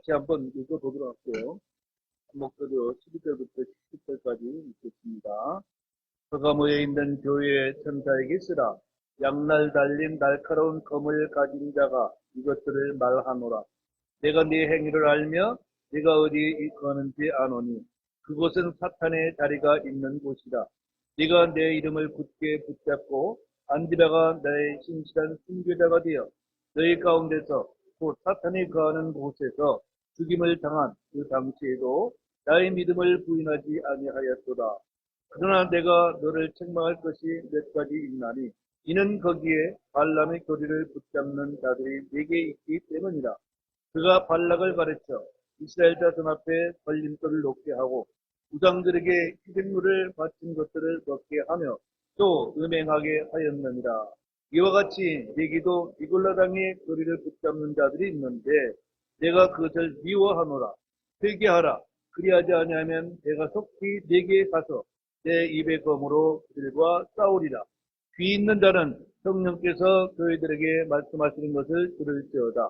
같이 한번 읽어보도록 할게요. 목소리로 12절부터 17절까지 읽겠습니다. 그가 모여 있는 교회의 천사에게 쓰라. 양날 달린 날카로운 검을 가진 자가 이것들을 말하노라. 내가 네 행위를 알며 네가 어디에 거하는지 아노니 그곳은 사탄의 자리가 있는 곳이다. 네가 내 이름을 굳게 붙잡고 안디바가 나의 신실한 순교자가 되어 너희 가운데서 곧 사탄이 거하는 곳에서 죽임을 당한 그 당시에도 나의 믿음을 부인하지 아니하였도다. 그러나 내가 너를 책망할 것이 몇 가지 있나니 이는 거기에 발람의 교리를 붙잡는 자들이 네게 있기 때문이다. 그가 발락을 가르쳐 이스라엘 자손 앞에 걸림돌을 놓게 하고 우상들에게 희생물을 바친 것들을 먹게 하며 또 음행하게 하였느니라. 이와 같이 내게도 이골라 땅에 교리를 붙잡는 자들이 있는데 내가 그것을 미워하노라. 회개하라. 그리하지 아니하면 내가 속히 네게 가서 내 입의 검으로 그들과 싸우리라. 귀 있는 자는 성령께서 교회들에게 말씀하시는 것을 들을지어다.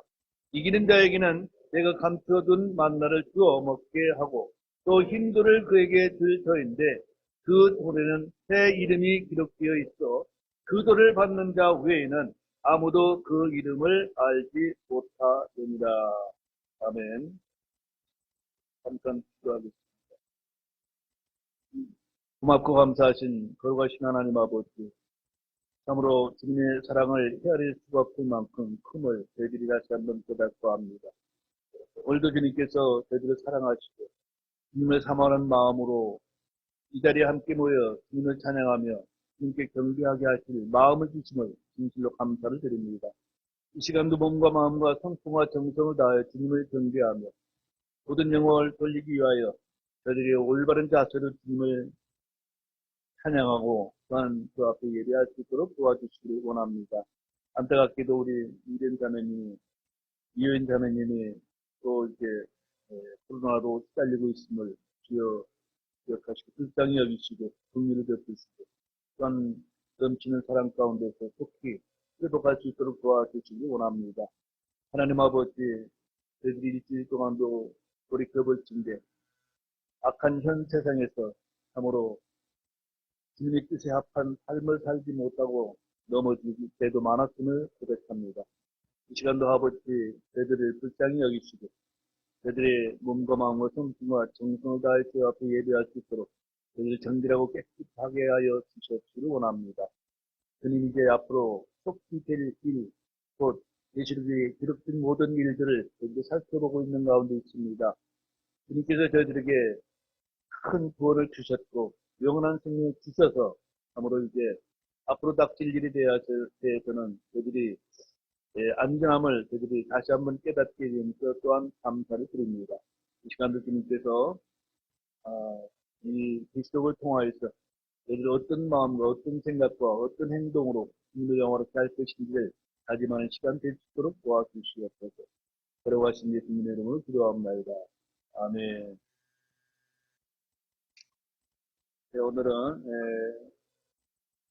이기는 자에게는 내가 감춰둔 만나를 주어 먹게 하고 또 흰돌을 그에게 줄 터인데 그 돌에는 새 이름이 기록되어 있어 그 돌을 받는 자 외에는 아무도 그 이름을 알지 못하느니라. 아멘. 잠깐 기도하겠습니다. 고맙고 감사하신 거룩하신 하나님 아버지, 참으로 주님의 사랑을 헤아릴 수가 없을 만큼 큼을 저희들이 다시 한번 깨닫고 합니다. 오늘도 주님께서 저희들을 사랑하시고 주님을 사모하는 마음으로 이 자리에 함께 모여 주님을 찬양하며 주님께 경배하게 하실 마음을 주심을 진실로 감사를 드립니다. 이 시간도 몸과 마음과 성품과 정성을 다하여 주님을 경배하며 모든 영혼을 돌리기 위하여 저희들이 올바른 자세로 주님을 찬양하고 또한 그 앞에 예배할 수 있도록 도와주시기를 원합니다. 안타깝게도 우리 이ren 자매님이 이효인 자매님이 또 이제 코로나로 시달리고 있음을 주여 기억하시고 불쌍히 여기시고 긍휼을 베푸시고 또한 넘치는 사랑 가운데서 속히 회복할 수 있도록 도와주시기 원합니다. 하나님 아버지, 저희들이 일주일 동안도 돌이켜볼 텐데 악한 현 세상에서 참으로 주님의 뜻에 합한 삶을 살지 못하고 넘어질 때도 많았음을 고백합니다. 이 시간도 아버지, 저희들을 불쌍히 여기시고 저희들의 몸과 마음과 성품과 정성을 다해 주 앞에 예배할 수 있도록 저희를 정결하고 깨끗하게 하여 주시기를 원합니다. 주님 이제 앞으로 속히 될 일, 곧 예수님이 기록된 모든 일들을 저희들이 살펴보고 있는 가운데 있습니다. 주님께서 저희들에게 큰 구원을 주셨고 영원한 생명을 주셔서 참으로 이제 앞으로 닥칠 일에 대해서는 저희들이 안전함을 저희들이 다시 한번 깨닫게 되면서 또한 감사를 드립니다. 이 시간도 주님께서 이 기록을 통하여서 저희들이 어떤 마음과 어떤 생각과 어떤 행동으로 주님을 영화롭게 할 것인지를 다짐하는 시간 될 수 있도록 도와주시옵소서. 걸어가신 예수님의 이름으로 기도합니다. 아멘. 네, 오늘은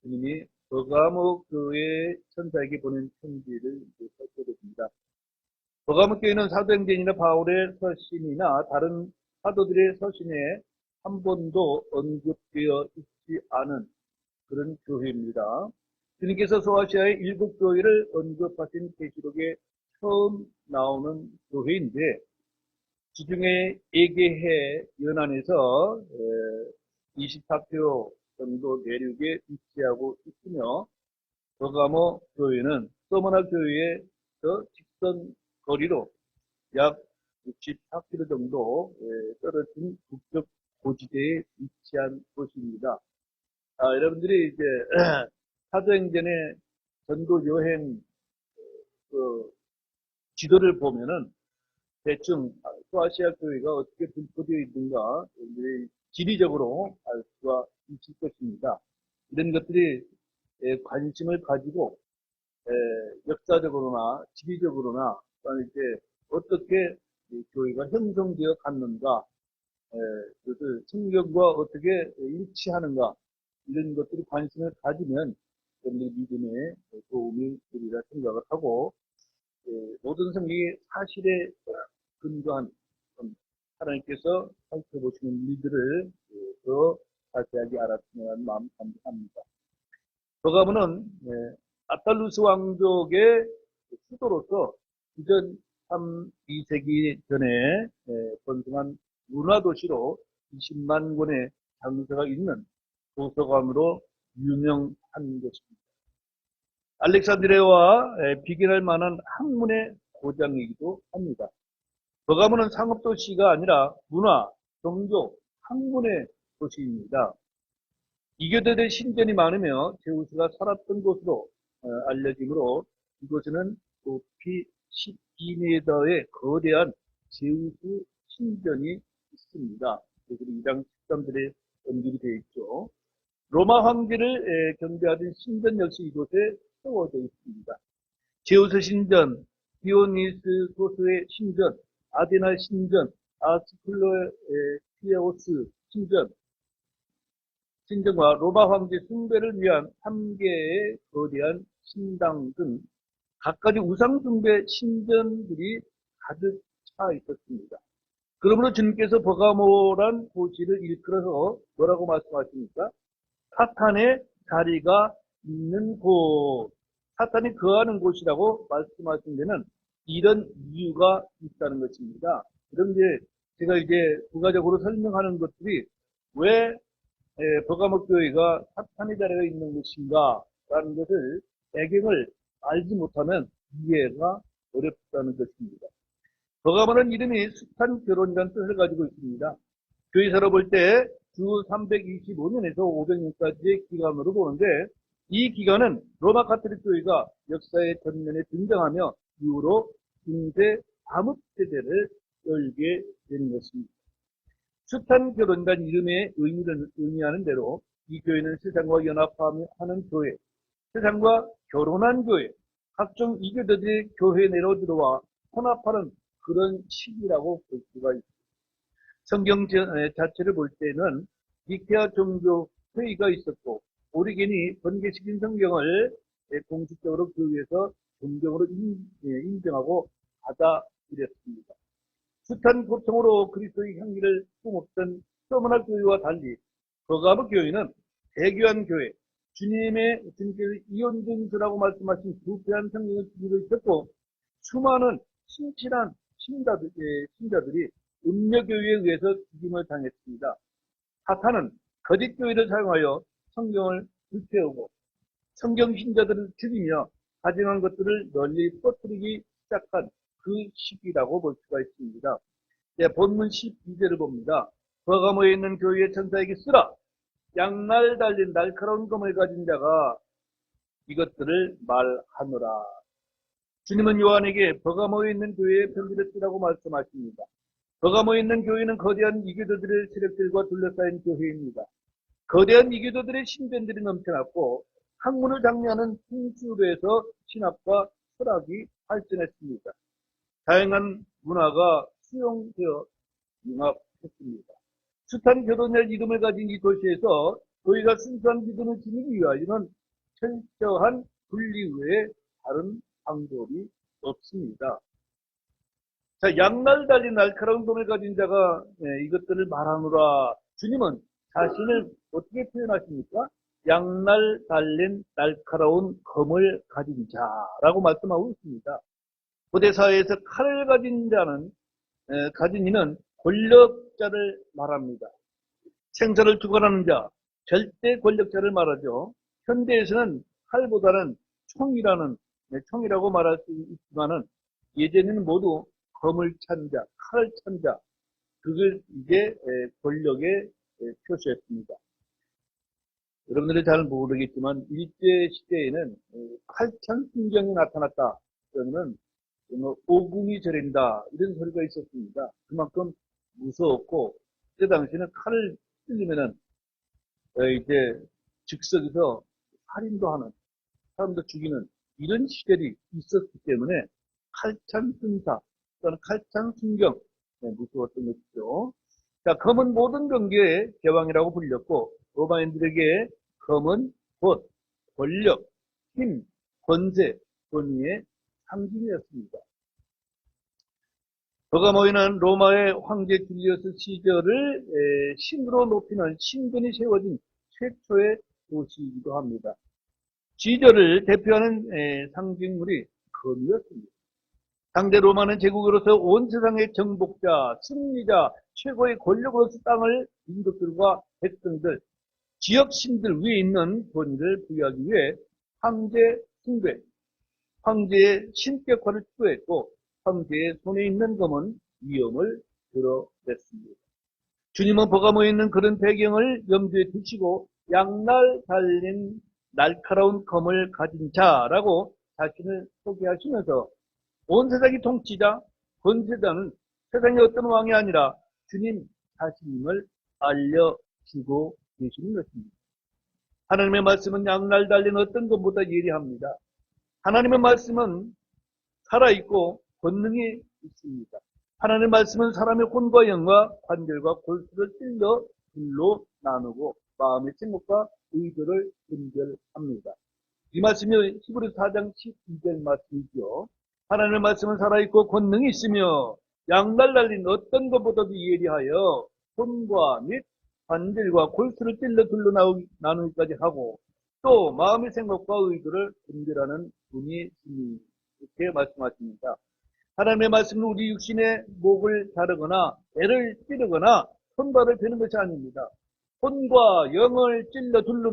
주님이 버가모 교회 천사에게 보낸 편지를 살펴보겠습니다. 버가모 교회는 사도행전이나 바울의 서신이나 다른 사도들의 서신에 한 번도 언급되어 있지 않은 그런 교회입니다. 주님께서 소아시아의 7교회를 언급하신 계시록에 처음 나오는 교회인데 지중해 에게해 연안에서 24km 정도 내륙에 위치하고 있으며 버가모 교회는 서머나 교회에서 직선 거리로 약 64km 정도 떨어진 북쪽 고지대에 위치한 곳입니다. 여러분들이 이제 사도행전의 전도 여행 지도를 보면은 대충 소아시아 교회가 어떻게 분포되어 있는가 지리적으로 알 수가 있을 것입니다. 이런 것들이 관심을 가지고 역사적으로나 지리적으로나 이제 어떻게 교회가 형성되어 갔는가, 그것을 성경과 어떻게 일치하는가 이런 것들이 관심을 가지면 여러분들 믿음에 도움이 되리라 생각을 하고 모든 성경이 사실에 근거한 하나님께서 살펴보시는 일들을 더 자세하게 알았으면 하는 마음 간구합니다. 버가모는 아탈루스 왕족의 수도로서 기전 3, 2세기 전에 번성한 문화도시로 20만 권의 장서가 있는 도서관으로 유명한 것입니다. 알렉산드리아와 비교할 만한 학문의 고장이기도 합니다. 버가모는 상업도시가 아니라 문화, 종교, 학문의 도시입니다. 이교도들의 신전이 많으며 제우스가 살았던 곳으로 알려지므로 이곳에는 높이 12m의 거대한 제우스 신전이 있습니다. 그리고 2장 13절에 언급이 되어 있죠. 로마 황제를 경배하던 신전 역시 이곳에 세워져 있습니다. 제우스 신전, 디오니스소스의 신전, 아데나 신전, 아스클로피아오스 신전과 로마 황제 숭배를 위한 3개의 거대한 신당 등 각가지 우상 숭배 신전들이 가득 차 있었습니다. 그러므로 주님께서 버가모란 도시를 일컬어서 뭐라고 말씀하십니까? 사탄의 자리가 있는 곳, 사탄이 거하는 곳이라고 말씀하신 데는 이런 이유가 있다는 것입니다. 그런데 제가 이제 부가적으로 설명하는 것들이 왜 버가모 교회가 사탄의 자리가 있는 것인가 라는 것을 배경을 알지 못하면 이해가 어렵다는 것입니다. 버가모는 이름이 숱한 결혼이라는 뜻을 가지고 있습니다. 교회사로 볼 때 주 325년에서 500년까지의 기간으로 보는데 이 기간은 로마 가톨릭 교회가 역사의 전면에 등장하며 이후로 중세 암흑 세대를 열게 되는 것입니다. 숱한 결혼이라는 이름의 의미를 의미하는 대로 이 교회는 세상과 연합하는 교회, 세상과 결혼한 교회, 각종 이교도들이 교회 내로 들어와 혼합하는 그런 시기라고 볼 수가 있습니다. 성경 자체를 볼 때는 니케아 종교 회의가 있었고 오리겐이 번개시킨 성경을 공식적으로 교회에서 존경으로 인정하고 받아들였습니다. 숱한 고통으로 그리스도의 향기를 뿜었던 서머나 교회와 달리 버가모 교회는 대교한 교회, 주님께서 이온증서라고 말씀하신 부패한 성경을 지니고 있었고 수많은 신실한 신자들이 음녀교회에 의해서 죽임을 당했습니다. 사탄은 거짓 교회를 사용하여 성경을 불태우고 성경 신자들을 죽이며 가증한 것들을 널리 퍼뜨리기 시작한 그 시기라고 볼 수가 있습니다. 본문 12절을 봅니다. 버가모에 있는 교회의 천사에게 쓰라. 양날 달린 날카로운 검을 가진 자가 이것들을 말하노라. 주님은 요한에게 버가모에 있는 교회에 편지를 쓰라고 말씀하십니다. 버가모에 있는 교회는 거대한 이교도들의 세력들과 둘러싸인 교회입니다. 거대한 이교도들의 신변들이 넘쳐났고 학문을 장려하는 풍수로에서 신학과 철학이 발전했습니다. 다양한 문화가 수용되어 융합했습니다. 숱한 결혼의 이름을 가진 이 도시에서 교회가 순수한 믿음을 지니기 위하여는 철저한 분리 외에 다른 방법이 없습니다. 자, 양날 달린 날카로운 검을 가진 자가 이것들을 말하노라. 주님은 자신을 어떻게 표현하십니까? 양날 달린 날카로운 검을 가진 자라고 말씀하고 있습니다. 고대 사회에서 칼을 가진 이는 권력자를 말합니다. 생사를 주관하는 자, 절대 권력자를 말하죠. 현대에서는 칼보다는 총이라고 말할 수 있지만은 예전에는 모두 검을 찬 자, 칼을 찬 자, 그걸 이제 권력의 표시했습니다. 여러분들이 잘 모르겠지만 일제 시대에는 칼찬 순경이 나타났다. 그러면 오금이 저린다 이런 소리가 있었습니다. 그만큼 무서웠고 그때 당시에는 칼을 찔리면은 이제 즉석에서 살인도 하는 사람도 죽이는 이런 시절이 있었기 때문에 칼찬 순사 또는 칼찬 순경 무서웠던 것이죠. 자, 검은 모든 경계의 제왕이라고 불렸고 로마인들에게 검은 곧 권력, 힘, 권세, 권위의 상징이었습니다. 버가모이는 로마의 황제 줄리어스 시절을 신으로 높이는 신전이 세워진 최초의 도시이기도 합니다. 시절을 대표하는 상징물이 검이었습니다. 당대 로마는 제국으로서 온 세상의 정복자, 승리자, 최고의 권력으로서 땅을 민족들과 백성들, 지역 신들 위에 있는 권위를 부여하기 위해 황제 숭배, 황제의 신격화를 추구했고 황제의 손에 있는 검은 위엄을 드러냈습니다. 주님은 버가모에 있는 그런 배경을 염두에 두시고 양날 달린 날카로운 검을 가진 자라고 자신을 소개하시면서 온 세상의 통치자, 권세자는 세상의 어떤 왕이 아니라 주님 자신임을 알려주고 계시는 것입니다. 하나님의 말씀은 양날 달린 어떤 것보다 예리합니다. 하나님의 말씀은 살아있고 권능이 있습니다. 하나님의 말씀은 사람의 혼과 영과 관절과 골수를 찔러 둘로 나누고 마음의 생각과 의도를 분별합니다. 이 말씀이 히브리 4장 12절 말씀이죠. 하나님의 말씀은 살아있고 권능이 있으며 양날 달린 어떤 것보다도 예리하여 혼과 및 관절과 골수를 찔러 둘로 나누기까지 하고 또 마음의 생각과 의도를 분별하는 분이 이렇게 말씀하십니다. 하나님의 말씀은 우리 육신의 목을 자르거나 애를 찌르거나 손발을 베는 것이 아닙니다. 혼과 영을 찔러 둘로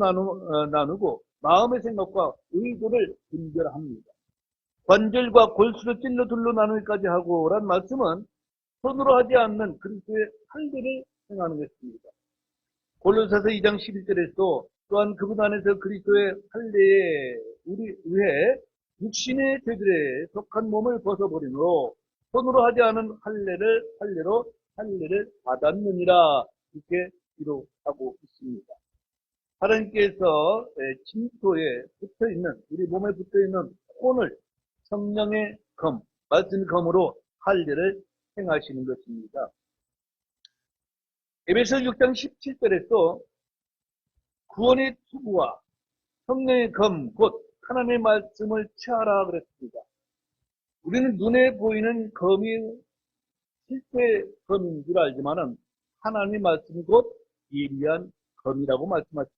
나누고 마음의 생각과 의도를 분별합니다. 관절과 골수를 찔러 둘로 나누기까지 하고란 말씀은 손으로 하지 않는 그리스도의 할례를 행하는 것입니다. 골로새서 2장 11절에서 또한 그분 안에서 그리스도의 할례에 우리 위해 육신의 죄들에 속한 몸을 벗어버리므로 손으로 하지 않은 할례를 받았느니라 이렇게 기록하고 있습니다. 하나님께서 침토에 붙어있는 우리 몸에 붙어있는 혼을 성령의 검, 말씀 검으로 할례를 행하시는 것입니다. 에베소 6장 17절에서 구원의 투구와 성령의 검, 곧 하나님의 말씀을 취하라 그랬습니다. 우리는 눈에 보이는 검이 실제 검인 줄 알지만은 하나님의 말씀이 곧 예리한 검이라고 말씀하셨죠.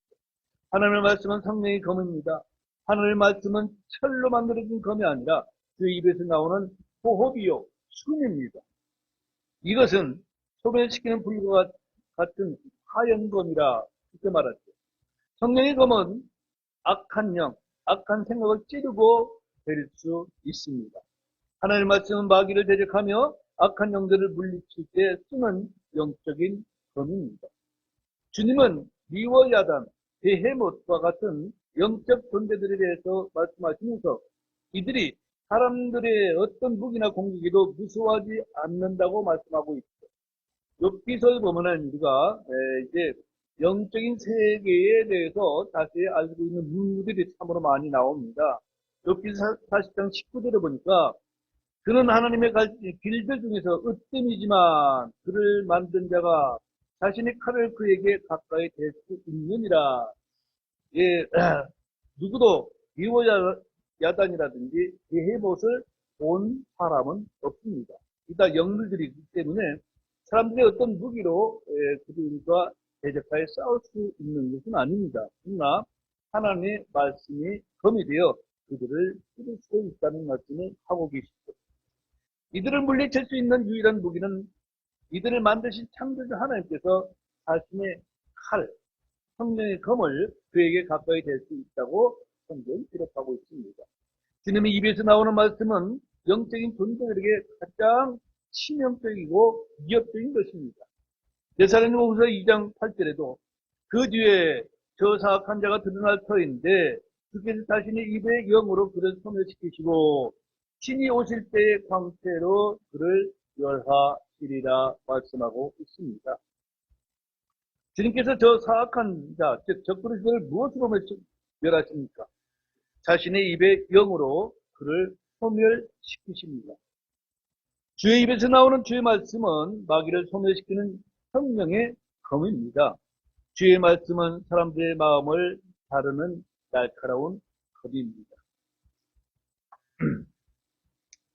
하나님의 말씀은 성령의 검입니다. 하나님의 말씀은 철로 만들어진 검이 아니라 그 입에서 나오는 호흡이요, 숨입니다. 이것은 소멸시키는 불과 같은 하얀 검이라 그렇게 말하죠. 성령의 검은 악한 영, 악한 생각을 찌르고 버릴 수 있습니다. 하나님의 말씀은 마귀를 대적하며 악한 영들을 물리칠 때 쓰는 영적인 검입니다. 주님은 미워 야단, 베헤못과 같은 영적 존재들에 대해서 말씀하시면서 이들이 사람들의 어떤 무기나 공격에도 무서워하지 않는다고 말씀하고 있죠. 욥기서에 보면은 우리가 이제 영적인 세계에 대해서 자세히 알고 있는 문구들이 참으로 많이 나옵니다. 욥기 40장 19절에 보니까 그는 하나님의 길들 중에서 으뜸이지만 그를 만든 자가 자신의 칼을 그에게 가까이 댈 수 있느니라. 예, 누구도 미워 야단이라든지 베헤못을 본 사람은 없습니다. 이다 영들이기 때문에 사람들이 어떤 무기로 그들과 대적하여 싸울 수 있는 것은 아닙니다. 그러나 하나님의 말씀이 검이 되어 그들을 찌를 수 있다는 말씀을 하고 계시죠. 이들을 물리칠 수 있는 유일한 무기는 이들을 만드신 창조주 하나님께서 자신의 칼, 성령의 검을 그에게 가까이 될 수 있다고 성경 기록하고 있습니다. 주님의 입에서 나오는 말씀은 영적인 존재들에게 가장 치명적이고 위협적인 것입니다. 데살로니가후서 2장 8절에도 그 뒤에 저 사악한 자가 드러날 터인데 주께서 자신의 입의 영으로 그를 소멸시키시고 신이 오실 때의 광채로 그를 멸하시리라 말씀하고 있습니다. 주님께서 저 사악한 자, 즉 적그리스도를 무엇으로 멸하십니까? 자신의 입의 영으로 그를 소멸시키십니다. 주의 입에서 나오는 주의 말씀은 마귀를 소멸시키는 성령의 검입니다. 주의 말씀은 사람들의 마음을 다루는 날카로운 검입니다.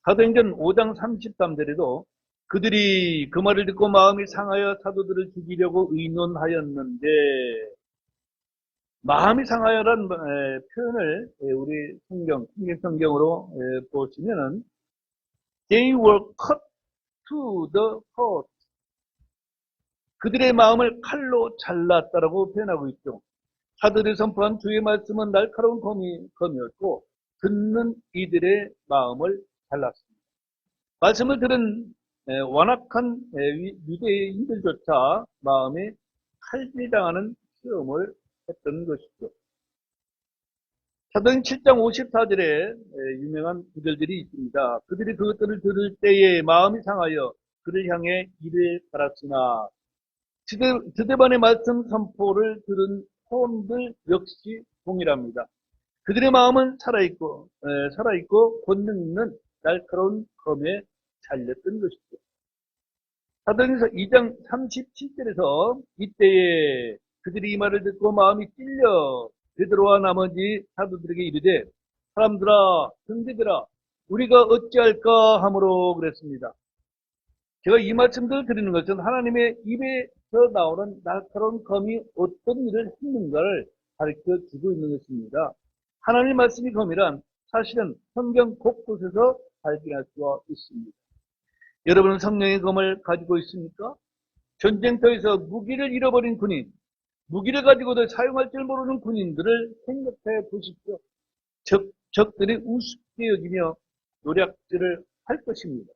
사도행전 5장 33절에도 그들이 그 말을 듣고 마음이 상하여 사도들을 죽이려고 의논하였는데, 마음이 상하여란 표현을 우리 성경으로 보시면은 they were cut to the heart. 그들의 마음을 칼로 잘랐다라고 표현하고 있죠. 사도들이 선포한 주의 말씀은 날카로운 검이었고 듣는 이들의 마음을 잘랐습니다. 말씀을 들은 완악한 유대인들조차 마음에 칼질당하는 시험을 했던 것이죠. 사도행 7장 54절에 유명한 구절들이 있습니다. 그들이 그것들을 들을 때에 마음이 상하여 그를 향해 이를 갈았으나 드데반의 말씀 선포를 들은 사람들 역시 동일합니다. 그들의 마음은 살아있고 권능 있는 날카로운 검에 잘렸던 것이죠. 사도행서 2장 37절에서 이때에 그들이 이 말을 듣고 마음이 찔려 베드로와 나머지 사도들에게 이르되 사람들아 형제들아 우리가 어찌할까 함으로 그랬습니다. 제가 이 말씀들을 드리는 것은 하나님의 입에서 나오는 날카로운 검이 어떤 일을 했는가를 가르쳐 주고 있는 것입니다. 하나님 말씀이 검이란 사실은 성경 곳곳에서 발견할 수가 있습니다. 여러분은 성령의 검을 가지고 있습니까? 전쟁터에서 무기를 잃어버린 군인, 무기를 가지고도 사용할 줄 모르는 군인들을 생각해 보십시오. 적들이 우습게 여기며 노략질을 할 것입니다.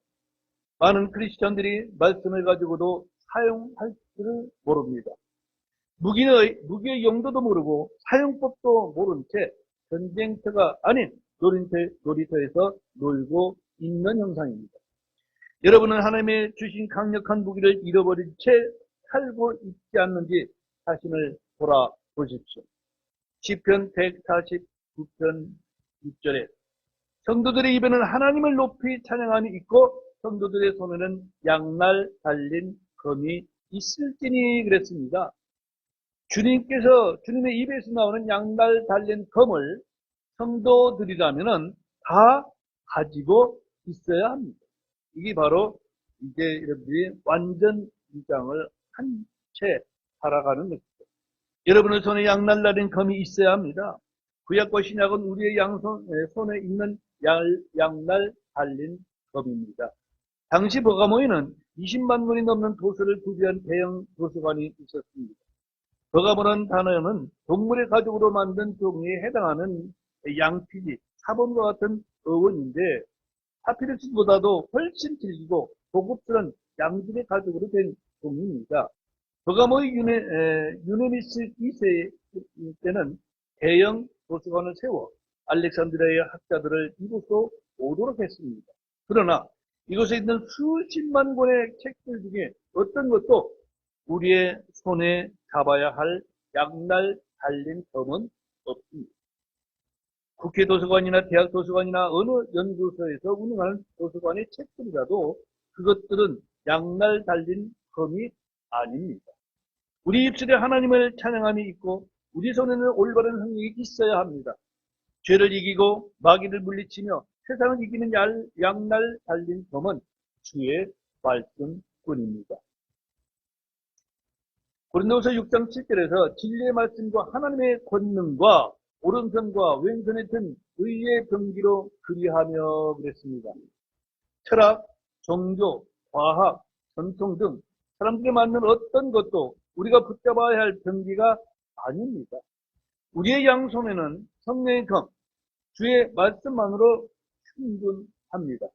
많은 크리스천들이 말씀을 가지고도 사용할 줄을 모릅니다. 무기의 용도도 모르고 사용법도 모른 채 전쟁터가 아닌 놀이터에서 놀고 있는 형상입니다. 여러분은 하나님의 주신 강력한 무기를 잃어버린 채 살고 있지 않는지 자신을 돌아보십시오. 시편 149편 6절에 성도들의 입에는 하나님을 높이 찬양함이 있고 성도들의 손에는 양날 달린 검이 있을지니 그랬습니다. 주님의 입에서 나오는 양날 달린 검을 성도들이라면은 다 가지고 있어야 합니다. 이게 바로 이제 여러분들이 완전 위장을 한 채 살아가는 것이죠. 여러분의 손에 양날 달린 검이 있어야 합니다. 구약과 신약은 우리의 손에 있는 양날 달린 검입니다. 당시 버가모에는 20만 권이 넘는 도서를 구비한 대형 도서관이 있었습니다. 버가모라는 단어는 동물의 가죽으로 만든 종이에 해당하는 양피지, 사본과 같은 어원인데 파피루스보다도 훨씬 질기고 고급스러운 양질의 가죽으로 된 종이입니다. 버가모의 유네미스 2세 때는 대형 도서관을 세워 알렉산드리아의 학자들을 이곳으로 오도록 했습니다. 그러나 이곳에 있는 수십만 권의 책들 중에 어떤 것도 우리의 손에 잡아야 할 양날 달린 검은 없습니다. 국회 도서관이나 대학 도서관이나 어느 연구소에서 운영하는 도서관의 책들이라도 그것들은 양날 달린 검이 아닙니다. 우리 입술에 하나님을 찬양함이 있고 우리 손에는 올바른 흥력이 있어야 합니다. 죄를 이기고 마귀를 물리치며 세상을 이기는 양날 달린 검은 주의 말씀뿐입니다. 고린도서 6장 7절에서 진리의 말씀과 하나님의 권능과 오른손과 왼손에 든 의의 병기로 그리하며 그랬습니다. 철학, 종교, 과학, 전통 등 사람들이 만든 어떤 것도 우리가 붙잡아야 할 병기가 아닙니다. 우리의 양손에는 성령의 검, 주의 말씀만으로 충분합니다.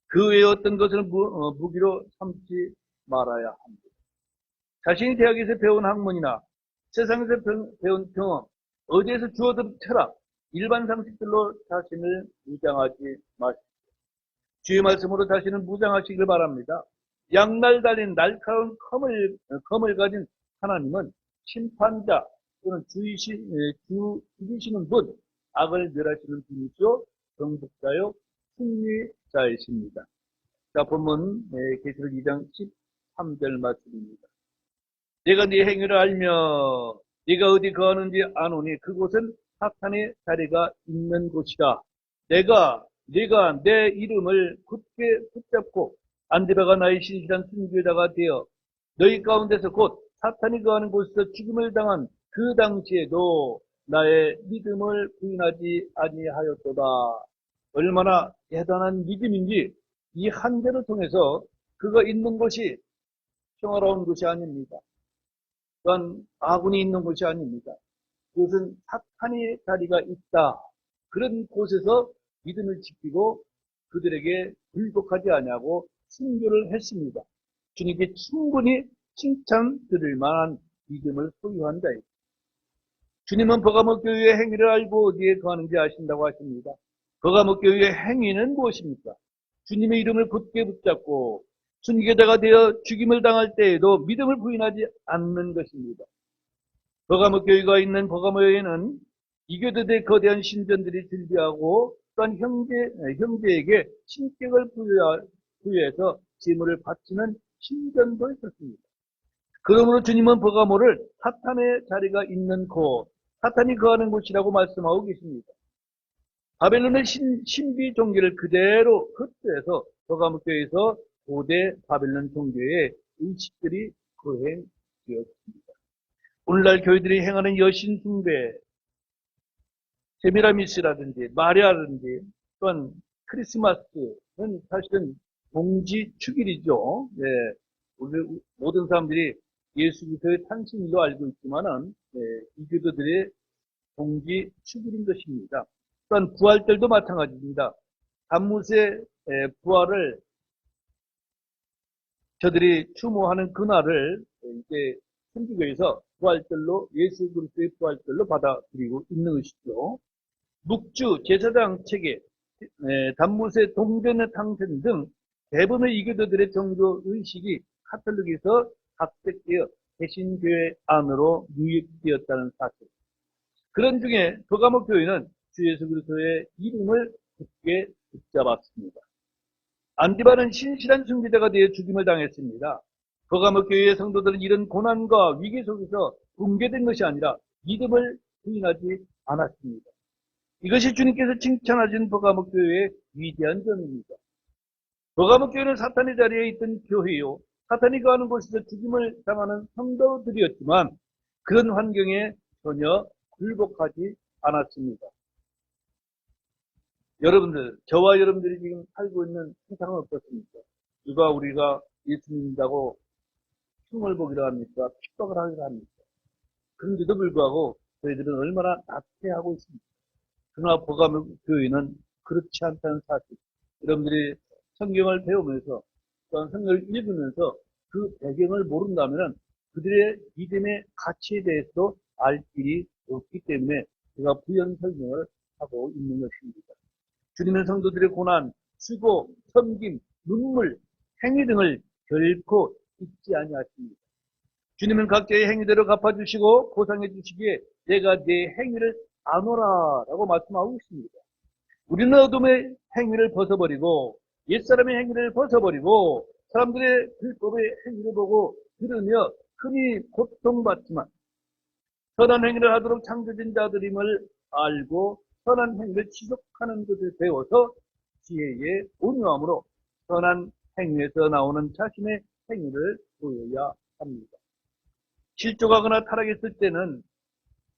그 외에 어떤 것을 무기로 삼지 말아야 합니다. 자신이 대학에서 배운 학문이나 세상에서 배운 경험, 어디에서 주워든 철학, 일반 상식들로 자신을 무장하지 마십시오. 주의 말씀으로 자신을 무장하시길 바랍니다. 양날 달린 날카로운 검을 가진 하나님은 심판자 또는 죽이시는 분, 악을 멸하시는 분이죠. 정복자요, 승리자이십니다. 자, 본문 계시록 2장 13절 말씀입니다. 내가 네 행위를 알며 네가 어디 거하는지 아노니 그곳은 사탄의 자리가 있는 곳이라. 네가 내 이름을 굳게 붙잡고 안디바가 나의 신실한 순교자가 되어 너희 가운데서 곧 사탄이 거하는 곳에서 죽임을 당한 그 당시에도 나의 믿음을 부인하지 아니하였도다. 얼마나 대단한 믿음인지 이 한계를 통해서 그가 있는 곳이 평화로운 곳이 아닙니다. 또한 아군이 있는 곳이 아닙니다. 그것은 사탄의 자리가 있다. 그런 곳에서 믿음을 지키고 그들에게 굴복하지 아니하고 순교를 했습니다. 주님께 충분히 칭찬 들을 만한 믿음을 소유한 자입니다. 주님은 버가모 교회의 행위를 알고 어디에 거하는지 아신다고 하십니다. 버가모 교회의 행위는 무엇입니까? 주님의 이름을 굳게 붙잡고 순교자가 되어 죽임을 당할 때에도 믿음을 부인하지 않는 것입니다. 버가모 교회가 있는 버가모에는 이교도들의 거대한 신전들이 즐비하고 또한 형제에게 신격을 부여해서 제물을 바치는 신전도 있었습니다. 그러므로 주님은 버가모를 사탄의 자리가 있는 곳, 사탄이 거하는 곳이라고 말씀하고 계십니다. 바벨론의 신비 종교를 그대로 흡수해서 버가모 교회에서 고대 바벨론 종교의 의식들이 거행되었습니다. 오늘날 교회들이 행하는 여신 숭배, 세미라미스라든지 마리아라든지 또한 크리스마스는 사실은 동지 축일이죠. 네, 우리 모든 사람들이 예수 그리스도의 탄신일로 알고 있지만은 이교도들의 동지 축일인 것입니다. 또한 부활절도 마찬가지입니다. 담무새 부활을 저들이 추모하는 그날을 이제 천주교에서 부활절로 예수 그리스도의 부활절로 받아들이고 있는 것이죠. 묵주, 제사장 체계, 담무새 동전의 탕생 등 대부분의 이교도들의 종교 의식이 카톨릭에서 각색되어 개신교회 안으로 유입되었다는 사실. 그런 중에 버가모 교회는 주 예수 그리스도의 이름을 굳게 붙잡았습니다. 안디바는 신실한 순교자가 되어 죽임을 당했습니다. 버가모 교회의 성도들은 이런 고난과 위기 속에서 붕괴된 것이 아니라 믿음을 부인하지 않았습니다. 이것이 주님께서 칭찬하신 버가모 교회의 위대한 점입니다. 버가모 교회는 사탄의 자리에 있던 교회요, 사탄이 거하는 곳에서 죽임을 당하는 성도들이었지만 그런 환경에 전혀 굴복하지 않았습니다. 여러분들, 저와 여러분들이 지금 살고 있는 세상은 어떻습니까? 누가 우리가 예수 믿는다고 흉을 보기도 합니까? 핍박을 하기도 합니까? 그런데도 불구하고 저희들은 얼마나 낙태하고 있습니다. 그러나 버가모 교회는 그렇지 않다는 사실. 여러분들이 성경을 배우면서 또한 성경을 읽으면서 그 배경을 모른다면 그들의 믿음의 가치에 대해서도 알 길이 없기 때문에 제가 부연 설명을 하고 있는 것입니다. 주님은 성도들의 고난, 수고, 섬김, 눈물, 행위 등을 결코 잊지 아니하십니다. 주님은 각자의 행위대로 갚아주시고 보상해 주시기에 내가 내 행위를 아노라라고 말씀하고 있습니다. 우리는 어둠의 행위를 벗어버리고 옛사람의 행위를 벗어버리고 사람들의 불법의 행위를 보고 들으며 흔히 고통받지만 선한 행위를 하도록 창조된 자들임을 알고 선한 행위를 지속하는 것을 배워서 지혜의 온유함으로 선한 행위에서 나오는 자신의 행위를 보여야 합니다. 실족하거나 타락했을 때는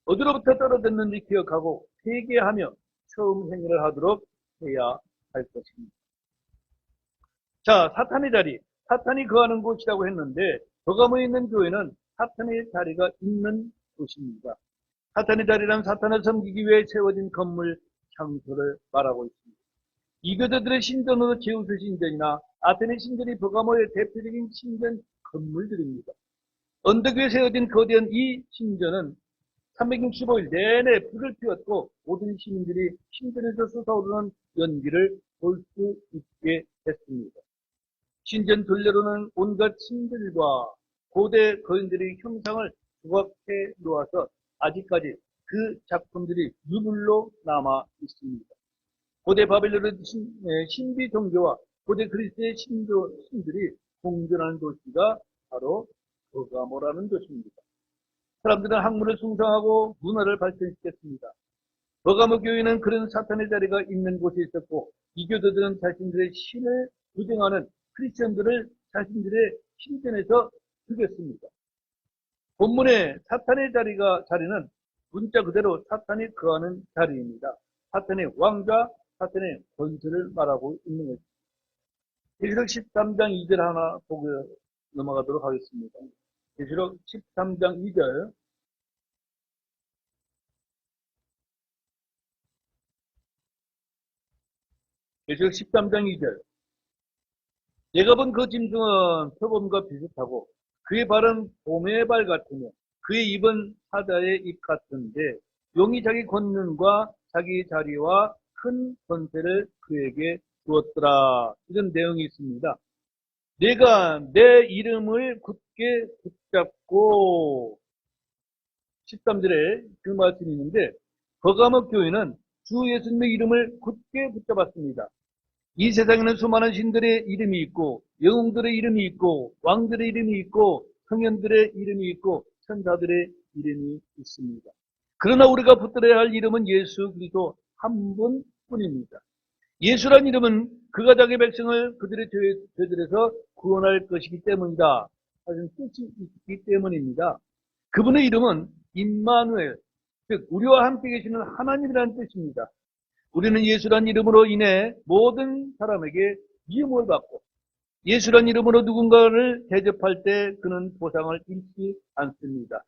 어디로부터 떨어졌는지 기억하고 회개하며 처음 행위를 하도록 해야 할 것입니다. 자, 사탄의 자리, 사탄이 거하는 곳이라고 했는데 버가모에 있는 교회는 사탄의 자리가 있는 곳입니다. 사탄의 자리란 사탄을 섬기기 위해 세워진 건물, 장소를 말하고 있습니다. 이교도들의 신전으로 제우스 신전이나 아테네 신전이 버가모의 대표적인 신전 건물들입니다. 언덕 위에 세워진 거대한 이 신전은 365일 내내 불을 피웠고 모든 시민들이 신전에서 솟아오르는 연기를 볼 수 있게 했습니다. 신전 둘레로는 온갖 신들과 고대 거인들의 형상을 조각해 놓아서 아직까지 그 작품들이 유물로 남아 있습니다. 고대 바벨론의 신비 종교와 고대 그리스의 신들이 공존하는 도시가 바로 버가모라는 도시입니다. 사람들은 학문을 숭상하고 문화를 발전시켰습니다. 버가모 교회는 그런 사탄의 자리가 있는 곳에 있었고 이교도들은 자신들의 신을 부정하는 크리스천들을 자신들의 신전에서 죽였습니다. 본문의 사탄의 자리는 문자 그대로 사탄이 거하는 자리입니다. 사탄의 왕좌, 사탄의 권세를 말하고 있는 것입니다. 계시록 13장 2절 하나 보고 넘어가도록 하겠습니다. 계시록 13장 2절. 계시록 13장 2절. 내가 본 그 짐승은 표범과 비슷하고 그의 발은 곰의 발 같으며 그의 입은 사자의 입 같은데 용이 자기 권능과 자기 자리와 큰 권세를 그에게 주었더라. 이런 내용이 있습니다. 내가 내 이름을 굳게 붙잡고 13절에 그 말씀이 있는데 버가모 교회는 주 예수님의 이름을 굳게 붙잡았습니다. 이 세상에는 수많은 신들의 이름이 있고 영웅들의 이름이 있고 왕들의 이름이 있고 성현들의 이름이 있고 천사들의 이름이 있습니다. 그러나 우리가 붙들어야 할 이름은 예수 그리스도 한 분뿐입니다. 예수란 이름은 그가 자기 백성을 그들의 죄들에서 구원할 것이기 때문이다 하는 뜻이 있기 때문입니다. 그분의 이름은 임마누엘, 즉 우리와 함께 계시는 하나님이라는 뜻입니다. 우리는 예수란 이름으로 인해 모든 사람에게 미움을 받고 예수란 이름으로 누군가를 대접할 때 그는 보상을 잃지 않습니다.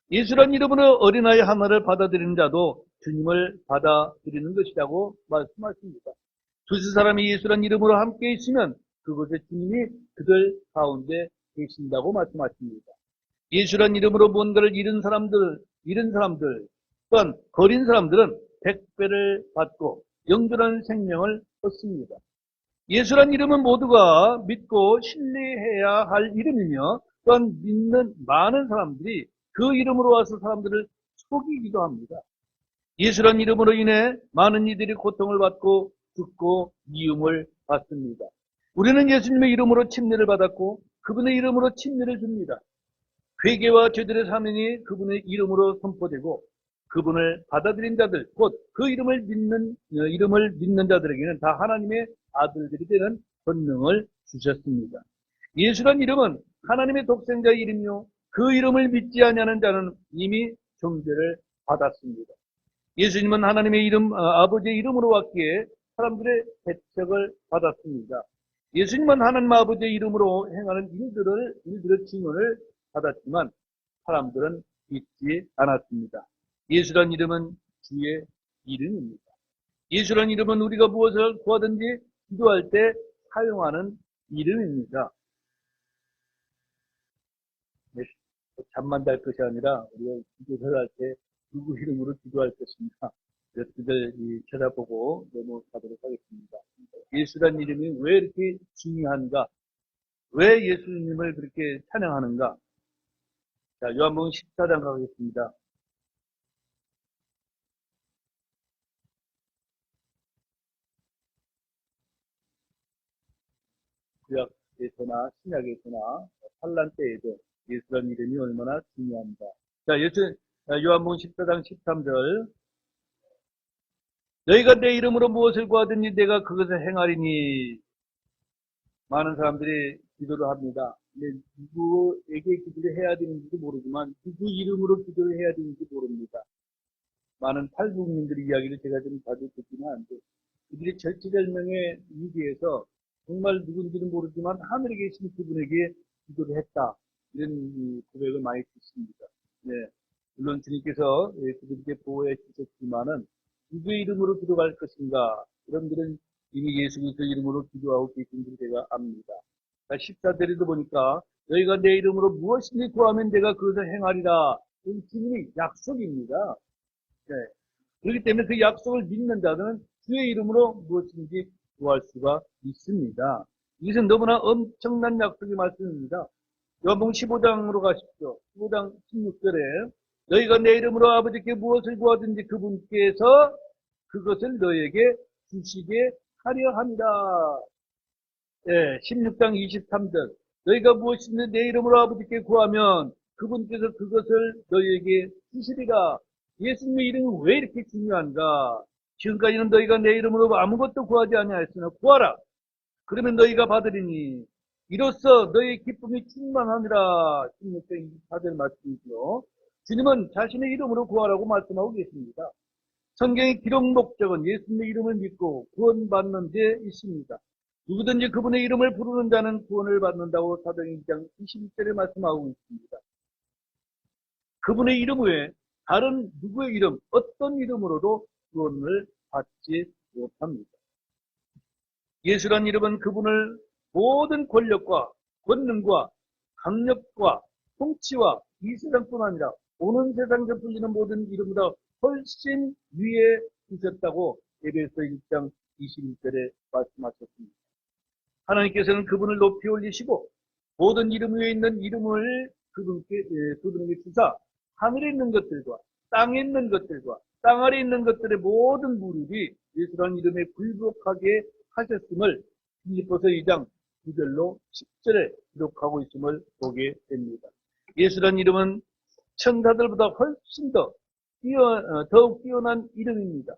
예수란 이름으로 어린아이 하나를 받아들이는 자도 주님을 받아들이는 것이라고 말씀하십니다. 두세 사람이 예수란 이름으로 함께 있으면 그곳에 주님이 그들 가운데 계신다고 말씀하십니다. 예수란 이름으로 뭔가를 잃은 사람들, 또한 버린 사람들은 100배를 받고 영존한 생명을 얻습니다. 예수란 이름은 모두가 믿고 신뢰해야 할 이름이며 또한 믿는 많은 사람들이 그 이름으로 와서 사람들을 속이기도 합니다. 예수란 이름으로 인해 많은 이들이 고통을 받고 죽고 미움을 받습니다. 우리는 예수님의 이름으로 침례를 받았고 그분의 이름으로 침례를 줍니다. 회개와 죄들의 사명이 그분의 이름으로 선포되고 그분을 받아들인 자들, 곧 그 이름을 믿는 자들에게는 다 하나님의 아들들이 되는 권능을 주셨습니다. 예수란 이름은 하나님의 독생자의 이름이요 그 이름을 믿지 아니하는 자는 이미 정죄를 받았습니다. 예수님은 하나님의 이름, 아버지의 이름으로 왔기에 사람들의 대책을 받았습니다. 예수님은 하나님 아버지의 이름으로 행하는 일들의 증언을 받았지만 사람들은 믿지 않았습니다. 예수란 이름은 주의 이름입니다. 예수란 이름은 우리가 무엇을 구하든지 기도할 때 사용하는 이름입니다. 잠만 잘 것이 아니라 우리가 기도를 할 때 누구 이름으로 기도할 것인가 여러분들 찾아보고 넘어가도록 하겠습니다. 예수란 이름이 왜 이렇게 중요한가? 왜 예수님을 그렇게 찬양하는가? 자, 요한복음 14장 가겠습니다. 구약에서나 신약에서나 환란 때에도 예수란 이름이 얼마나 중요합니다. 자, 요한복음 14장 13절. 너희가 내 이름으로 무엇을 구하든지 내가 그것을 행하리니. 많은 사람들이 기도를 합니다. 근데 누구에게 기도를 해야 되는지도 모르지만 누구 이름으로 기도를 해야 되는지 모릅니다. 많은 탈북민들의 이야기를 제가 좀 자주 듣지는 않는데 그들이 절체절명의 위기에서 정말 누군지는 모르지만 하늘에 계신 그분에게 기도를 했다. 이런 고백을 많이 듣습니다. 네. 물론 주님께서 그들에게 보호해 주셨지만은 누구의 이름으로 기도할 것인가? 여러분들은 이미 예수 그리스도 이름으로 기도하고 계신 줄 제가 압니다. 14절에도 보니까 너희가 내 이름으로 무엇이든지 구하면 내가 그것을 행하리라. 이 주님의 약속입니다. 네. 그렇기 때문에 그 약속을 믿는 자들은 주의 이름으로 무엇이든지 구할 수가 있습니다. 이것은 너무나 엄청난 약속의 말씀입니다. 요한복음 15장으로 가십시오. 15장 16절에 너희가 내 이름으로 아버지께 무엇을 구하든지 그분께서 그것을 너희에게 주시게 하려 합니다. 예, 16장 23절 너희가 무엇이든지 내 이름으로 아버지께 구하면 그분께서 그것을 너희에게 주시리라. 예수님의 이름이 왜 이렇게 중요한가? 지금까지는 너희가 내 이름으로 아무것도 구하지 아니하였으나 구하라. 그러면 너희가 받으리니 이로써 너의 기쁨이 충만하니라. 16장 24절 말씀이죠. 주님은 자신의 이름으로 구하라고 말씀하고 계십니다. 성경의 기록 목적은 예수님의 이름을 믿고 구원받는 데 있습니다. 누구든지 그분의 이름을 부르는 자는 구원을 받는다고 사도행전 2장 21절에 말씀하고 있습니다. 그분의 이름 외에 다른 누구의 이름, 어떤 이름으로도 구원을 받지 못합니다. 예수란 이름은 그분을 모든 권력과 권능과 강력과 통치와 이 세상뿐 아니라 오는 세상에 불리는 모든 이름보다 훨씬 위에 두셨다고 에베소 1장 21절에 말씀하셨습니다. 하나님께서는 그분을 높이 올리시고 모든 이름 위에 있는 이름을 그분에게 주사 하늘에 있는 것들과 땅에 있는 것들과 땅 아래에 있는 것들의 모든 무릎이 예수라는 이름에 굴복하게 하셨음을 빌립보서 2장 9절로 10절에 기록하고 있음을 보게 됩니다. 예수라는 이름은 천사들보다 훨씬 더욱 뛰어난 이름입니다.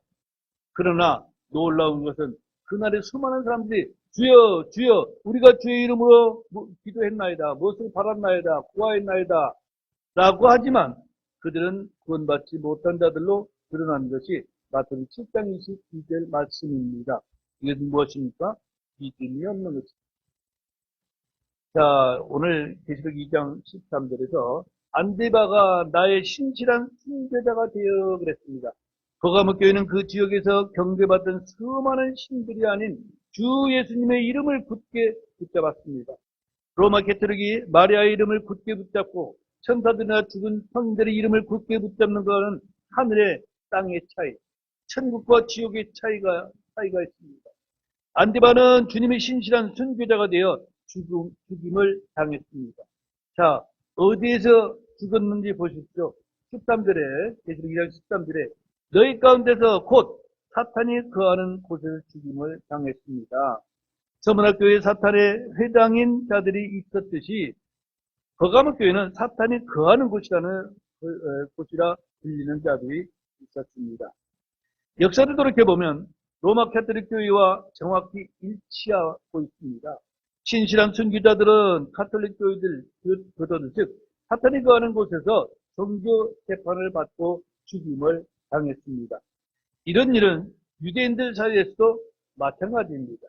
그러나 놀라운 것은 그날에 수많은 사람들이 주여 주여 우리가 주의 이름으로 기도했나이다, 무엇을 바랐나이다, 구하였나이다 라고 하지만 그들은 구원받지 못한 자들로 드러난 것이 마태복음 7장 22절 말씀입니다. 이것은 무엇입니까? 믿음이 없는 것입니다. 자, 오늘 계시록 2장 13절에서 안디바가 나의 신실한 순교자가 되어 그랬습니다. 거가목교회는 그 지역에서 경배받던 수많은 신들이 아닌 주 예수님의 이름을 굳게 붙잡았습니다. 로마 캐토릭이 마리아의 이름을 굳게 붙잡고 천사들이나 죽은 성들의 이름을 굳게 붙잡는 것은 하늘의 땅의 차이, 천국과 지옥의 차이가 있습니다. 안디바는 주님의 신실한 순교자가 되어 죽임을 당했습니다. 자, 어디에서 죽었는지 보십시오. 13절에, 계시록 2장 13절에 너희 가운데서 곧 사탄이 거하는 곳에서 죽임을 당했습니다. 서문학교에 사탄의 회장인 자들이 있었듯이 거가목교회는 사탄이 거하는 곳이라 불리는 자들이 있었습니다. 역사를 돌이켜보면 로마 캐토릭 교회와 정확히 일치하고 있습니다. 신실한 순교자들은 카톨릭 교도들, 즉 사탄이 거하는 곳에서 종교 재판을 받고 죽임을 당했습니다. 이런 일은 유대인들 사이에서도 마찬가지입니다.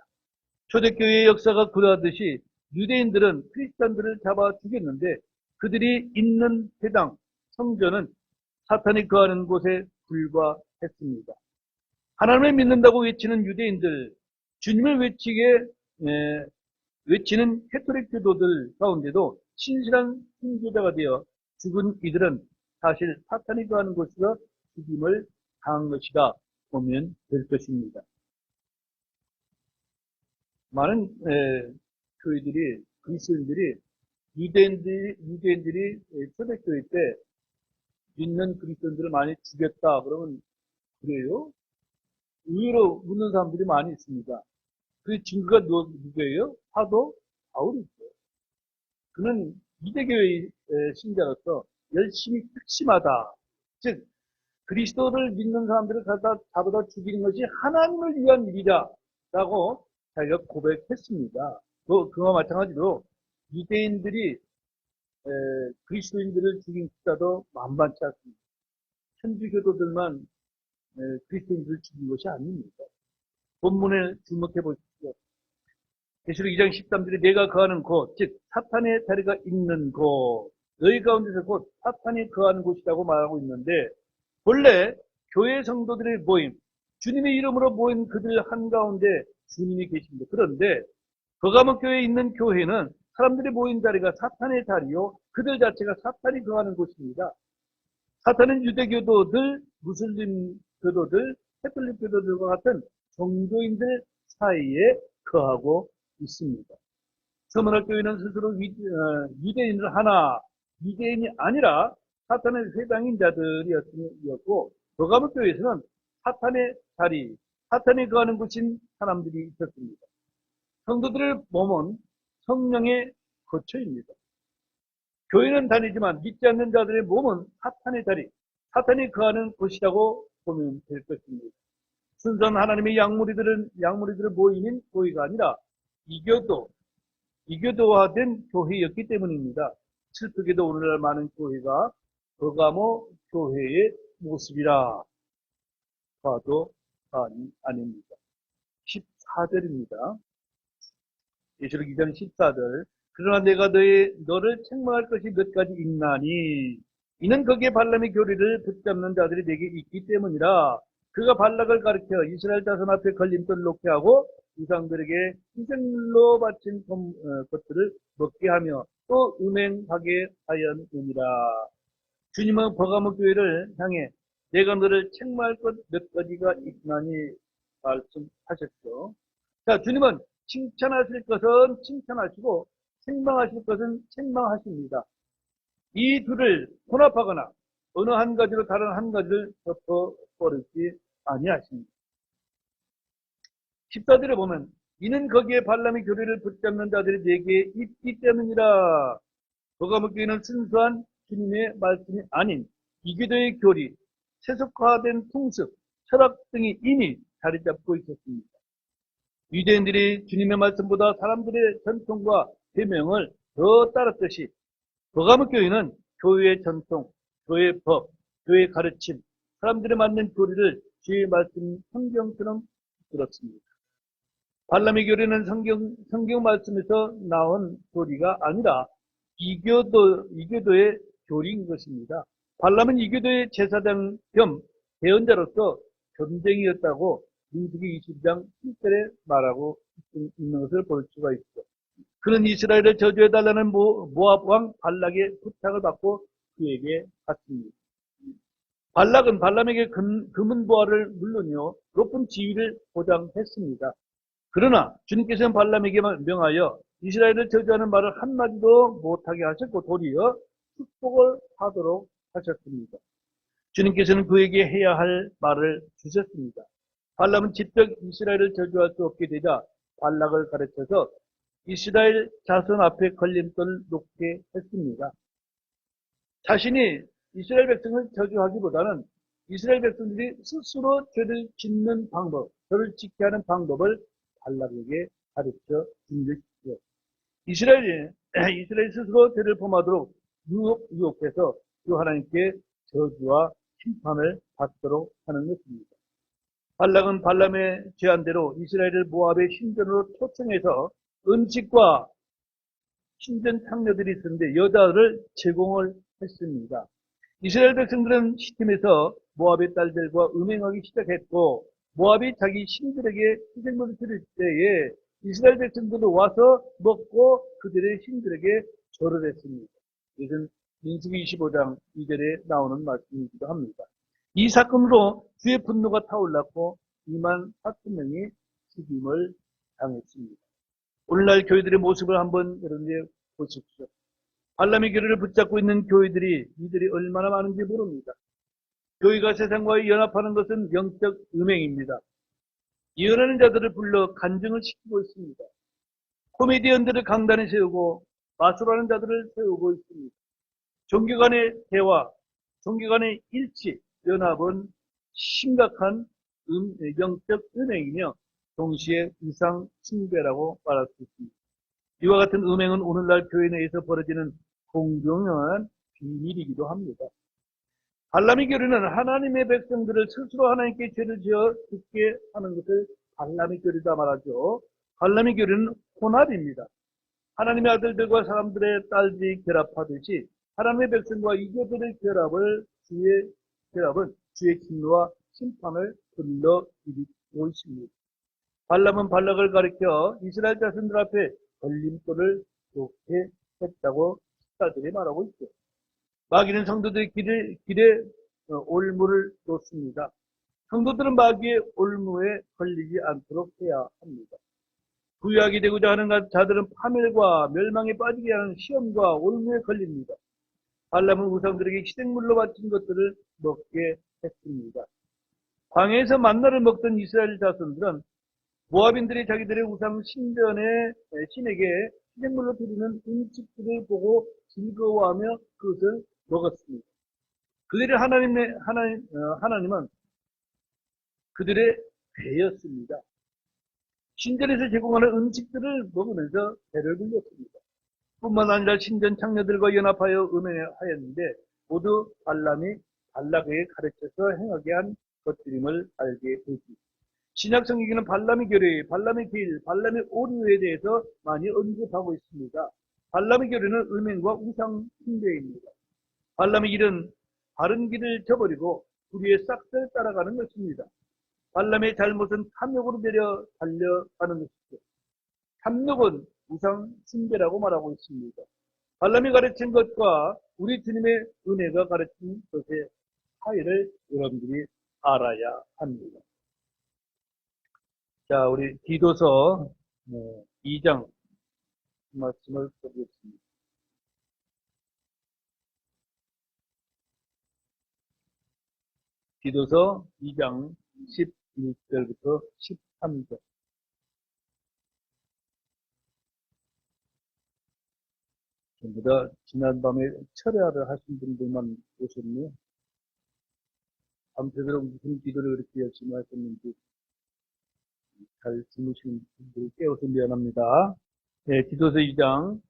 초대교회의 역사가 그러하듯이 유대인들은 크리스찬들을 잡아 죽였는데 그들이 있는 회당, 성전은 사탄이 거하는 곳에 불과했습니다. 하나님을 믿는다고 외치는 유대인들, 주님을 외치는 캐토릭 교도들 가운데도 신실한 순교자가 되어 죽은 이들은 사실 사탄이 거하는 곳에서 죽임을 당한 것이라 보면 될 것입니다. 많은 교회들이, 그리스도인들이 유대인들이 초대교회 때 믿는 그리스도인들을 많이 죽였다 그러면 그래요? 의외로 묻는 사람들이 많이 있습니다. 그 증거가 누구예요? 사도 바울이죠. 그는 유대교회의 신자로서 열심히 특심하다. 즉 그리스도를 믿는 사람들을 잡아다 죽이는 것이 하나님을 위한 일이다 라고 자기가 고백했습니다. 그와 마찬가지로 유대인들이 그리스도인들을 죽인 숫자도 만만치 않습니다. 천주교도들만 그리스도인들을 죽인 것이 아닙니다. 본문에 주목해 보십시오. 계시록 2장 13절에 내가 거하는 곳, 즉 사탄의 자리가 있는 곳, 너희 가운데서 곧 사탄이 거하는 곳이라고 말하고 있는데 본래 교회 성도들의 모임, 주님의 이름으로 모인 그들 한가운데 주님이 계십니다. 그런데 거가목교회에 있는 교회는 사람들이 모인 자리가 사탄의 자리요, 그들 자체가 사탄이 거하는 곳입니다. 사탄은 유대교도들, 무슬림 교도들, 캐톨릭 교도들과 같은 종교인들 사이에 거하고 있습니다. 서문학교회는 스스로 유대인을 하나, 유대인이 아니라 사탄의 회당인 자들이었고, 거가목교회에서는 사탄의 자리, 사탄이 거하는 곳인 사람들이 있었습니다. 성도들의 몸은 성령의 거처입니다. 교회는 다니지만 믿지 않는 자들의 몸은 사탄의 자리, 사탄이 거하는 곳이라고 보면 될 것입니다. 순수한 하나님의 양무리들을 모이는 교회가 아니라 이교도, 이교도화된 교회였기 때문입니다. 슬프게도 오늘날 많은 교회가 버가모 교회의 모습이라 봐도 아닙니다. 14절입니다. 예시록 2장 14절. 그러나 내가 너를 책망할 것이 몇 가지 있나니 이는 거기에 발람의 교리를 붙잡는 자들이 내게 있기 때문이라. 그가 발락을 가르쳐 이스라엘 자손 앞에 걸림돌을 놓게 하고 우상들에게 희생물로 바친 것들을 먹게 하며 또 음행하게 하였느니라. 주님은 버가모 교회를 향해 내가 너를 책망할 것 몇 가지가 있나니 말씀하셨죠. 자, 주님은 칭찬하실 것은 칭찬하시고 책망하실 것은 책망하십니다. 이 둘을 혼합하거나 어느 한 가지로 다른 한 가지를 덮어버리지 아니하십니다. 14절에 보면 이는 거기에 발람의 교리를 붙잡는 자들이 내게 있기 때문이라. 버가모 교회는 순수한 주님의 말씀이 아닌 이교도의 교리, 세속화된 풍습, 철학 등이 이미 자리 잡고 있었습니다. 유대인들이 주님의 말씀보다 사람들의 전통과 계명을 더 따랐듯이 버가모 교회는 교회의 전통, 교회의 법, 교회의 가르침, 사람들이 맞는 교리를 주의 말씀 성경처럼 들었습니다. 발람의 교리는 성경 말씀에서 나온 교리가 아니라 이교도의 교리인 것입니다. 발람은 이교도의 제사장 겸 대언자로서 점쟁이였다고 민수기 22장 7절에 말하고 있는 것을 볼 수가 있죠. 그는 이스라엘을 저주해달라는 모압 왕 발락의 부탁을 받고 그에게 갔습니다. 발락은 발람에게 금은 보화를 물론이요 높은 지위를 보장했습니다. 그러나 주님께서는 발람에게 명하여 이스라엘을 저주하는 말을 한마디도 못하게 하셨고 도리어 축복을 하도록 하셨습니다. 주님께서는 그에게 해야 할 말을 주셨습니다. 발람은 직접 이스라엘을 저주할 수 없게 되자 발락을 가르쳐서 이스라엘 자손 앞에 걸림돌을 놓게 했습니다. 자신이 이스라엘 백성을 저주하기보다는 이스라엘 백성들이 스스로 죄를 짓는 방법, 죄를 지켜야 하는 방법을 발락에게 가르쳐 준 것이죠. 이스라엘 스스로 죄를 범하도록 유혹해서 그 하나님께 저주와 심판을 받도록 하는 것입니다. 발락은 발람의 제안대로 이스라엘을 모압의 신전으로 초청해서 음식과 신전 창녀들이 있었는데 여자를 제공을 했습니다. 이스라엘 백성들은 시팀에서 모압의 딸들과 음행하기 시작했고 모압이 자기 신들에게 희생물을 드릴 때에 이스라엘 백성들도 와서 먹고 그들의 신들에게 절을 했습니다. 이것은 민수기 25장 2절에 나오는 말씀이기도 합니다. 이 사건으로 주의 분노가 타올랐고 2만 4천 명이 죽임을 당했습니다. 오늘날 교회들의 모습을 한번 여러분들 보십시오. 발람의 교리를 붙잡고 있는 교회들이 이들이 얼마나 많은지 모릅니다. 교회가 세상과의 연합하는 것은 영적 음행입니다. 예언하는 자들을 불러 간증을 시키고 있습니다. 코미디언들을 강단에 세우고 마술하는 자들을 세우고 있습니다. 종교 간의 대화, 종교 간의 일치, 연합은 심각한 영적 음행이며 동시에 이상 숭배라고 말할 수 있습니다. 이와 같은 음행은 오늘날 교회 내에서 벌어지는 공정한 비밀이기도 합니다. 발람의 교리는 하나님의 백성들을 스스로 하나님께 죄를 지어 죽게 하는 것을 발람의 교리다 말하죠. 발람의 교리는 혼합입니다. 하나님의 아들들과 사람들의 딸들이 결합하듯이 하나님의 백성과 이교들의 결합은 주의 진노와 심판을 불러일으키고 있습니다. 발람은 발락을 가리켜 이스라엘 자손들 앞에 걸림돌을 놓게 했다고 식사들이 말하고 있죠. 마귀는 성도들의 길에 올무를 놓습니다. 성도들은 마귀의 올무에 걸리지 않도록 해야 합니다. 부유하게 되고자 하는 자들은 파멸과 멸망에 빠지게 하는 시험과 올무에 걸립니다. 발람은 우상들에게 희생물로 바친 것들을 먹게 했습니다. 광야에서 만나를 먹던 이스라엘 자손들은 모압인들이 자기들의 우상 신에게 희생물로 드리는 음식들을 보고 즐거워하며 그것을 먹었습니다. 하나님은 그들의 배였습니다. 신전에서 제공하는 음식들을 먹으면서 배를 불렸습니다. 뿐만 아니라 신전 창녀들과 연합하여 음행하였는데 모두 발람에게 가르쳐서 행하게 한 것들임을 알게 되지. 신약 성경에는 발람의 교리, 발람의 길, 발람의 오류에 대해서 많이 언급하고 있습니다. 발람의 교리는 음행과 우상 숭배입니다. 발람의 길은 바른 길을 저버리고 우리의 싹을 따라가는 것입니다. 발람의 잘못은 탐욕으로 내려 달려가는 것이죠. 탐욕은 우상 숭배라고 말하고 있습니다. 발람이 가르친 것과 우리 주님의 은혜가 가르친 것의 차이를 여러분들이 알아야 합니다. 자, 우리 디도서 2장 말씀을 보겠습니다. 디도서 2장 11절부터 13절. 전부 다 지난밤에 철야를 하신 분들만 오셨네요. 밤새도록 무슨 기도를 그렇게 열심히 하셨는지 잘 주무신 분들 깨워서 미안합니다. 네, 디도서 2장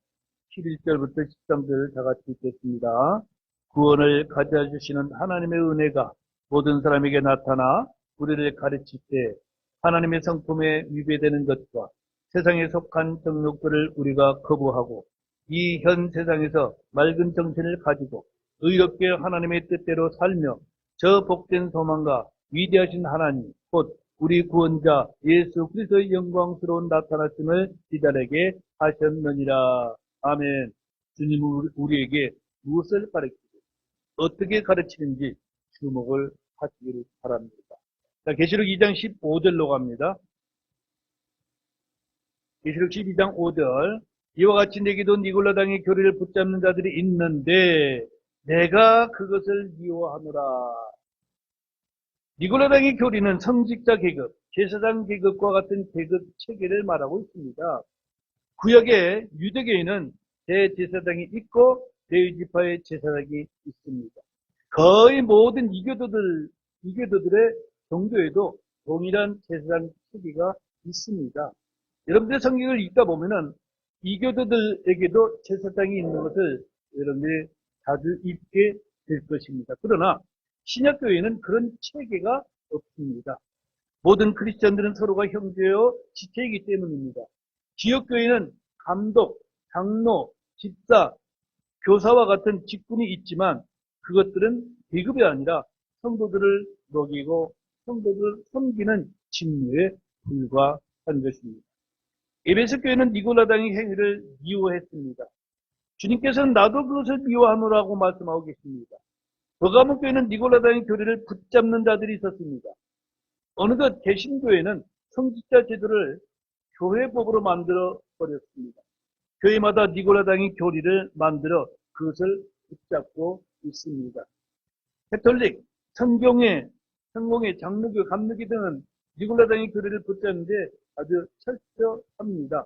11절부터 13절 다 같이 읽겠습니다. 구원을 가져주시는 하나님의 은혜가 모든 사람에게 나타나 우리를 가르칠 때 하나님의 성품에 위배되는 것과 세상에 속한 정욕들을 우리가 거부하고 이 현 세상에서 맑은 정신을 가지고 의롭게 하나님의 뜻대로 살며 저 복된 소망과 위대하신 하나님 곧 우리 구원자 예수 그리스도의 영광스러운 나타나심을 기다리게 하셨느니라. 아멘. 주님은 우리에게 무엇을 가르치고 어떻게 가르치는지 주목을 하시기를 바랍니다. 자, 계시록 2장 15절로 갑니다. 계시록 12장 5절. 이와 같이 내게도 니골라당의 교리를 붙잡는 자들이 있는데 내가 그것을 미워하노라. 니골라당의 교리는 성직자 계급, 제사장 계급과 같은 계급 체계를 말하고 있습니다. 구약의 유대교에는 대제사장이 있고 대지파의 제사장이 있습니다. 거의 모든 이교도들의 종교에도 동일한 제사장 체계가 있습니다. 여러분들 성경을 읽다 보면은 이교도들에게도 제사장이 있는 것을 여러분들이 자주 읽게 될 것입니다. 그러나 신약교회는 그런 체계가 없습니다. 모든 크리스천들은 서로가 형제요 지체이기 때문입니다. 지역교회는 감독, 장로, 집사, 교사와 같은 직분이 있지만 그것들은 계급이 아니라 성도들을 먹이고 성도들을 섬기는 직무에 불과한 것입니다. 에베소 교회는 니골라당의 행위를 미워했습니다. 주님께서는 나도 그것을 미워하노라고 말씀하고 계십니다. 버가모 교회는 니골라당의 교리를 붙잡는 자들이 있었습니다. 어느덧 개신교회는 성직자 제도를 교회법으로 만들어 버렸습니다. 교회마다 니골라당의 교리를 만들어 그것을 붙잡고 있습니다. 캐톨릭, 성공회, 장로교, 감리교 등은 니골라당의 교리를 붙잡는데 아주 철저합니다.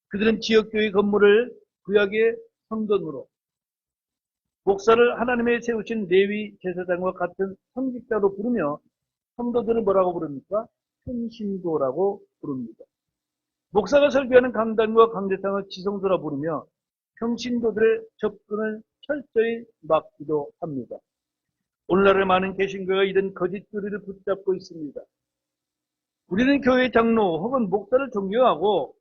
그들은 지역교회 건물을 구약의 성전으로, 목사를 하나님의 세우신 레위 제사장과 같은 성직자로 부르며 성도들은 뭐라고 부릅니까? 평신도라고 부릅니다. 목사가 설교하는 강단과 강대상을 지성소라 부르며 평신도들의 접근을 철저히 막기도 합니다. 오늘날의 많은 개신교회가 이런 거짓 교리를 붙잡고 있습니다. 우리는 교회 장로 혹은 목사를 존경하고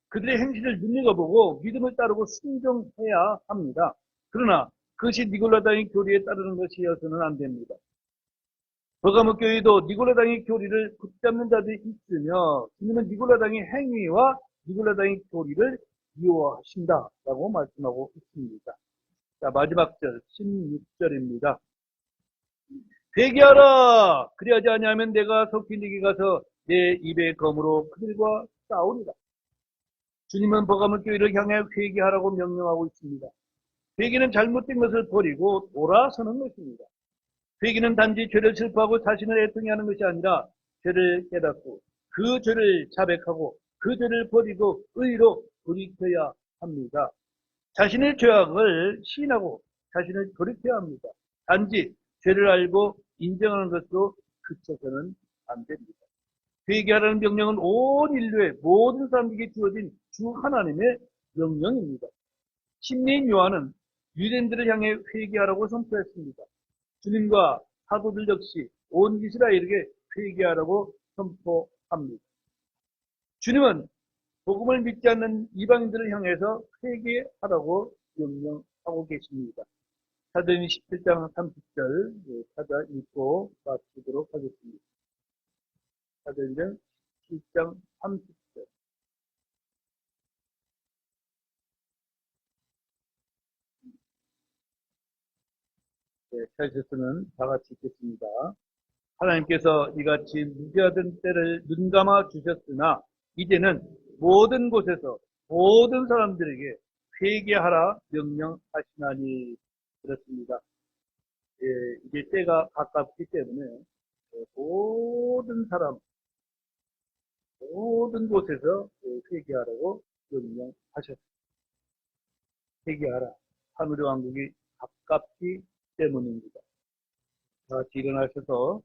그들의 행실을 눈여겨보고 믿음을 따르고 순종해야 합니다. 그러나 그것이 니골라당의 교리에 따르는 것이어서는 안 됩니다. 버가모 교회도 니골라당의 교리를 붙잡는 자들이 있으며 주님은 니골라당의 행위와 니골라당의 교리를 미워하신다라고 말씀하고 있습니다. 자, 마지막 절 16절입니다. 회개하라. 그리하지 아니하면 내가 속히 네게 가서 내 입의 검으로 그들과 싸우리라. 주님은 버가모 교회를 향해 회개하라고 명령하고 있습니다. 회개는 잘못된 것을 버리고 돌아서는 것입니다. 회개는 단지 죄를 슬퍼하고 자신을 애통해 하는 것이 아니라 죄를 깨닫고 그 죄를 자백하고 그 죄를 버리고 의로 돌이켜야 합니다. 자신의 죄악을 시인하고 자신을 돌이켜야 합니다. 단지 죄를 알고 인정하는 것도 그쳐서는 안 됩니다. 회개하라는 명령은 온 인류의 모든 사람에게 주어진 주 하나님의 명령입니다. 침례인 요한은 유대인들을 향해 회개하라고 선포했습니다. 주님과 사도들 역시 온 이스라엘에게 회개하라고 선포합니다. 주님은 복음을 믿지 않는 이방인들을 향해서 회개하라고 명령하고 계십니다. 사도행전 17장 30절 찾아 읽고 마치도록 하겠습니다. 사도행전 17장 30절. 네, 찾으셨으면 다 같이 읽겠습니다. 하나님께서 이같이 무죄하던 때를 눈감아 주셨으나 이제는 모든 곳에서 모든 사람들에게 회개하라 명령하시나니. 그렇습니다. 예, 이제 때가 가깝기 때문에 모든 사람, 모든 곳에서 회개하라고 명령하셨습니다. 회개하라. 하늘의 왕국이 가깝기 때문입니다. 다 같이 일어나셔서